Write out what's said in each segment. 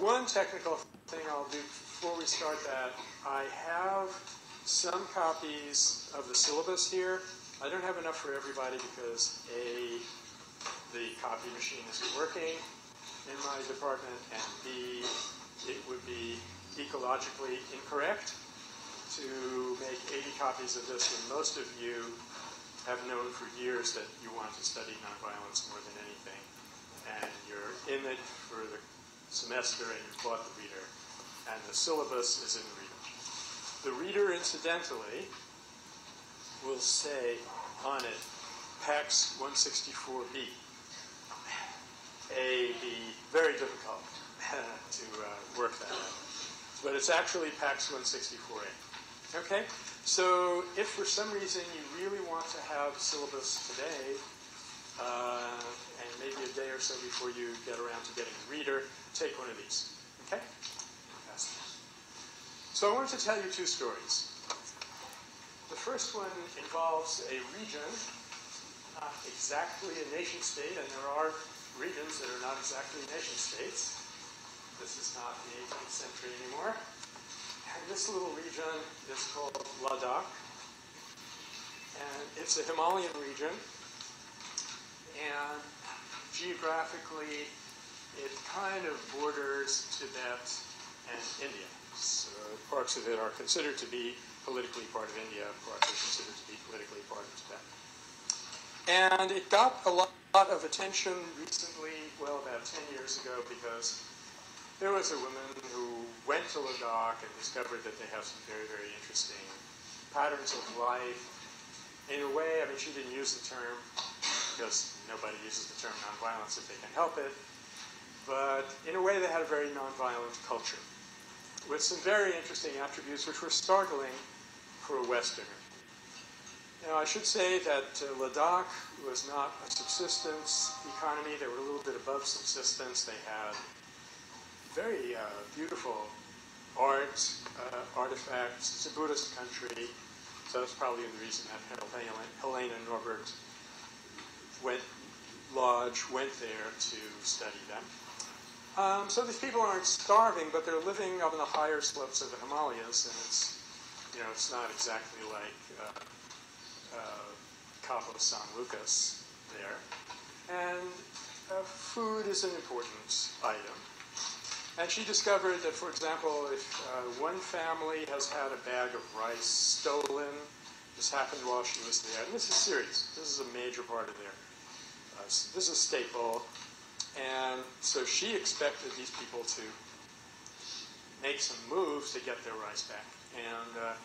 One technical thing I'll do before we start that, I have some copies of the syllabus here. I don't have enough for everybody because A, the copy machine isn't working in my department, and B, it would be ecologically incorrect to make 80 copies of this when most of you have known for years that you want to study nonviolence more than anything, and you're in it for the semester and you bought the reader, and the syllabus is in the reader. The reader, incidentally, will say on it, PAX 164B. A, B, very difficult to work that out. But it's actually PAX 164A. Okay? So if for some reason you really want to have syllabus today, and maybe a day or so before you get around to getting a reader, take one of these. Okay? So I wanted to tell you two stories. The first one involves a region, not exactly a nation state, and there are regions that are not exactly nation states. This is not the 18th century anymore. And this little region is called Ladakh. And it's a Himalayan region. And geographically, it kind of borders Tibet and India. So parts of it are considered to be politically part of India, parts are considered to be politically part of Tibet. And it got a lot of attention recently, well, about 10 years ago, because there was a woman who went to Ladakh and discovered that they have some very, very interesting patterns of life. In a way, I mean, she didn't use the term, because nobody uses the term nonviolence if they can help it, but in a way they had a very nonviolent culture, with some very interesting attributes which were startling for a Westerner. Now, I should say that Ladakh was not a subsistence economy. They were a little bit above subsistence. They had very beautiful art, artifacts. It's a Buddhist country, so that's probably the reason that Helena Norbert Lodge went there to study them. So these people aren't starving, but they're living up on the higher slopes of the Himalayas, and it's not exactly like Cabo San Lucas there. And food is an important item. And she discovered that, for example, if one family has had a bag of rice stolen, this happened while she was there, and this is serious. This is a major part of their, this is a staple. And so she expected these people to make some moves to get their rice back. And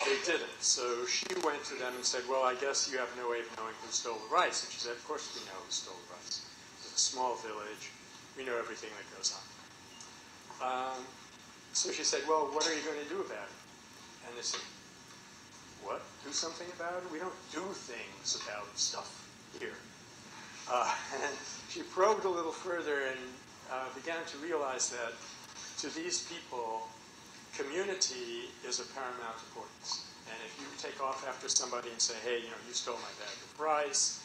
they didn't. So she went to them and said, well, I guess you have no way of knowing who stole the rice. And she said, of course we know who stole the rice. It's a small village. We know everything that goes on. So she said, well, what are you going to do about it? And they said, what? Do something about it? We don't do things about stuff here. And she probed a little further and began to realize that to these people, community is of paramount importance. And if you take off after somebody and say, hey, you stole my bag of rice,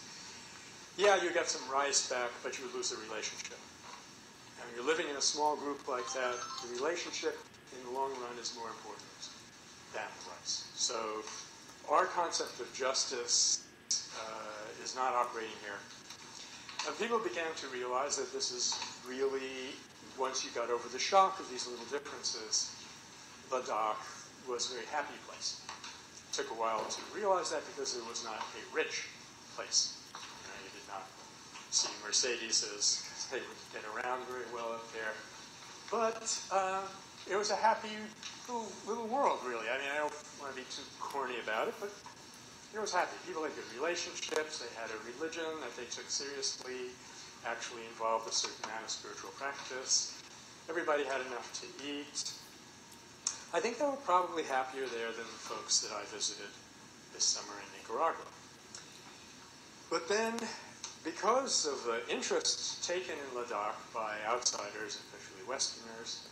yeah, you get some rice back, but you lose the relationship. And when you're living in a small group like that, the relationship in the long run is more important than the rice. So our concept of justice is not operating here. And people began to realize that this is really, once you got over the shock of these little differences, Ladakh was a very happy place. It took a while to realize that because it was not a rich place. You did not see Mercedeses. They would get around very well up there. But it was a happy little world, really. I mean, I don't want to be too corny about it, but it was happy. People had good relationships. They had a religion that they took seriously, actually involved a certain amount of spiritual practice. Everybody had enough to eat. I think they were probably happier there than the folks that I visited this summer in Nicaragua. But then, because of the interest taken in Ladakh by outsiders, especially Westerners,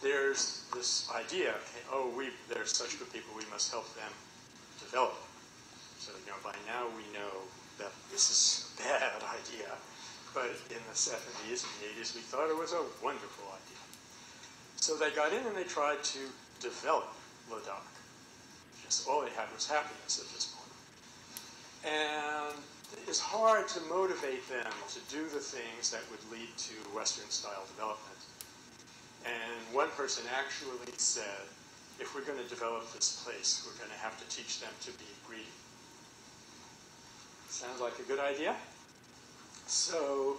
there's this idea, oh, they're such good people, we must help them develop. So, by now we know that this is a bad idea. But in the 70s and the 80s, we thought it was a wonderful idea. So they got in and they tried to develop Ladakh. Just all they had was happiness at this point. And it's hard to motivate them to do the things that would lead to Western-style development. And one person actually said, if we're going to develop this place, we're going to have to teach them to be greedy. Sounds like a good idea? So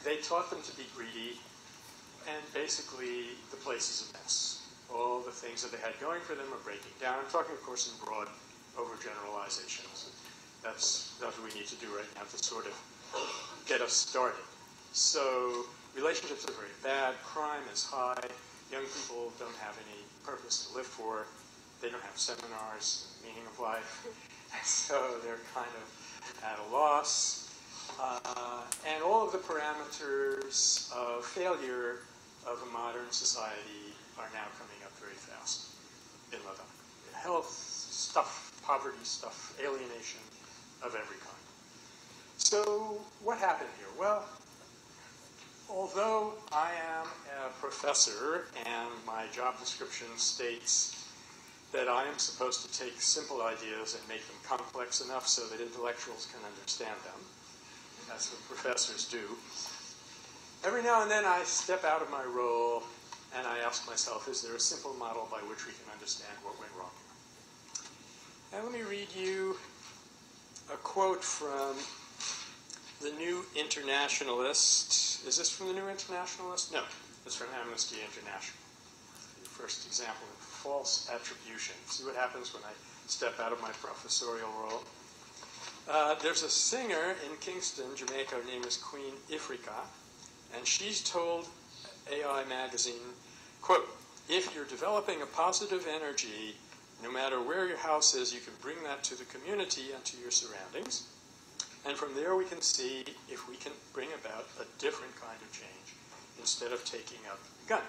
they taught them to be greedy, and basically the place is a mess. All the things that they had going for them are breaking down. I'm talking, of course, in broad overgeneralizations. That's what we need to do right now to sort of get us started. So relationships are very bad. Crime is high. Young people don't have any purpose to live for. They don't have seminars, meaning of life. So they're kind of at a loss. And all of the parameters of failure of a modern society are now coming up very fast in Ladakh. Health stuff, poverty stuff, alienation of every kind. So what happened here? Well, although I am a professor and my job description states that I am supposed to take simple ideas and make them complex enough so that intellectuals can understand them, that's what professors do, every now and then I step out of my role and I ask myself, is there a simple model by which we can understand what went wrong here? And let me read you a quote from the New Internationalist. Is this from the New Internationalist? No, it's from Amnesty International. The first example of false attribution. See what happens when I step out of my professorial role? There's a singer in Kingston, Jamaica. Her name is Queen Ifrika, and she's told AI Magazine, quote, if you're developing a positive energy, no matter where your house is, you can bring that to the community and to your surroundings. And from there we can see if we can bring about a different kind of change instead of taking up a gun.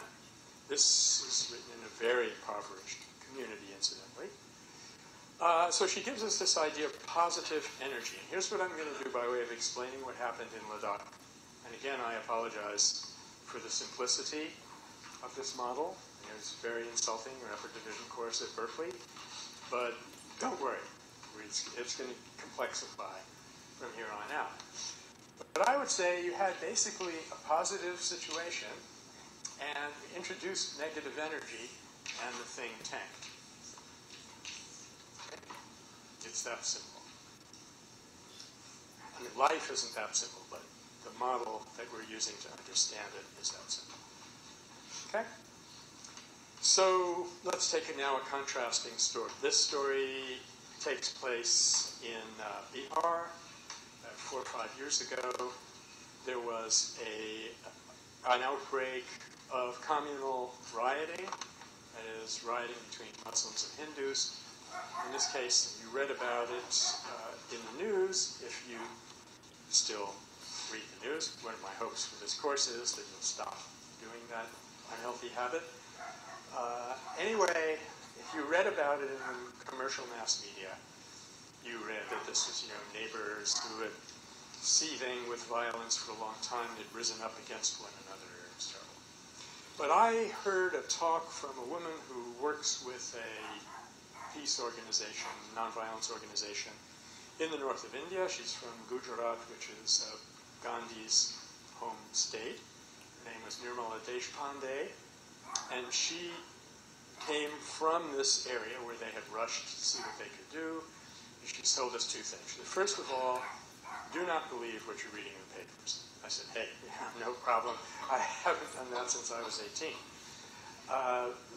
This is written in a very impoverished community, incidentally. So she gives us this idea of positive energy. And here's what I'm going to do by way of explaining what happened in Ladakh. And again, I apologize for the simplicity of this model. It's very insulting, an upper division course at Berkeley. But don't worry, it's going to complexify from here on out. But I would say you had basically a positive situation and introduced negative energy and the thing tanked. Okay? It's that simple. I mean, life isn't that simple, but the model that we're using to understand it is that simple. Okay? So let's take now a contrasting story. This story takes place in Bihar. 4 or 5 years ago, there was an outbreak of communal rioting, that is, rioting between Muslims and Hindus. In this case, you read about it in the news. If you still read the news, one of my hopes for this course is that you'll stop doing that unhealthy habit. Anyway, if you read about it in the commercial mass media, you read that this was, neighbors who had seething with violence for a long time, had risen up against one another. It was terrible. But I heard a talk from a woman who works with a peace organization, nonviolence organization, in the north of India. She's from Gujarat, which is Gandhi's home state. Her name was Nirmala Deshpande, and she came from this area where they had rushed to see what they could do. And she's told us 2 things. First of all, do not believe what you're reading in the papers. I said, hey, no problem. I haven't done that since I was 18.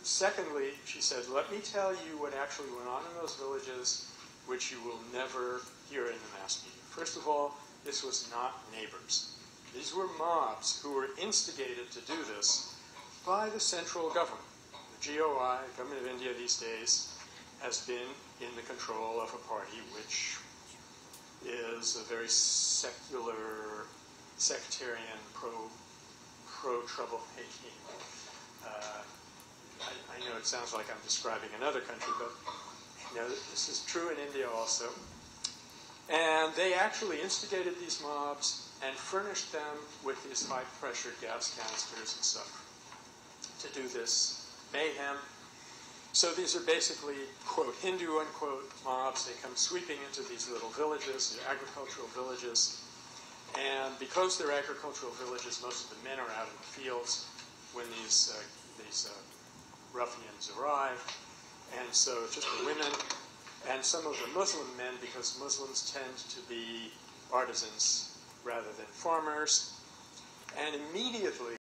Secondly, she said, let me tell you what actually went on in those villages, which you will never hear in the mass media. First of all, this was not neighbors. These were mobs who were instigated to do this by the central government. The GOI, Government of India these days, has been in the control of a party which is a very secular, sectarian, pro-troublemaking. I know it sounds like I'm describing another country, but this is true in India also. And they actually instigated these mobs and furnished them with these high-pressure gas canisters and stuff to do this mayhem. So these are basically, quote, Hindu, unquote, mobs. They come sweeping into these little villages, they're agricultural villages. And because they're agricultural villages, most of the men are out in the fields when these ruffians arrive. And so it's just the women and some of the Muslim men, because Muslims tend to be artisans rather than farmers. And immediately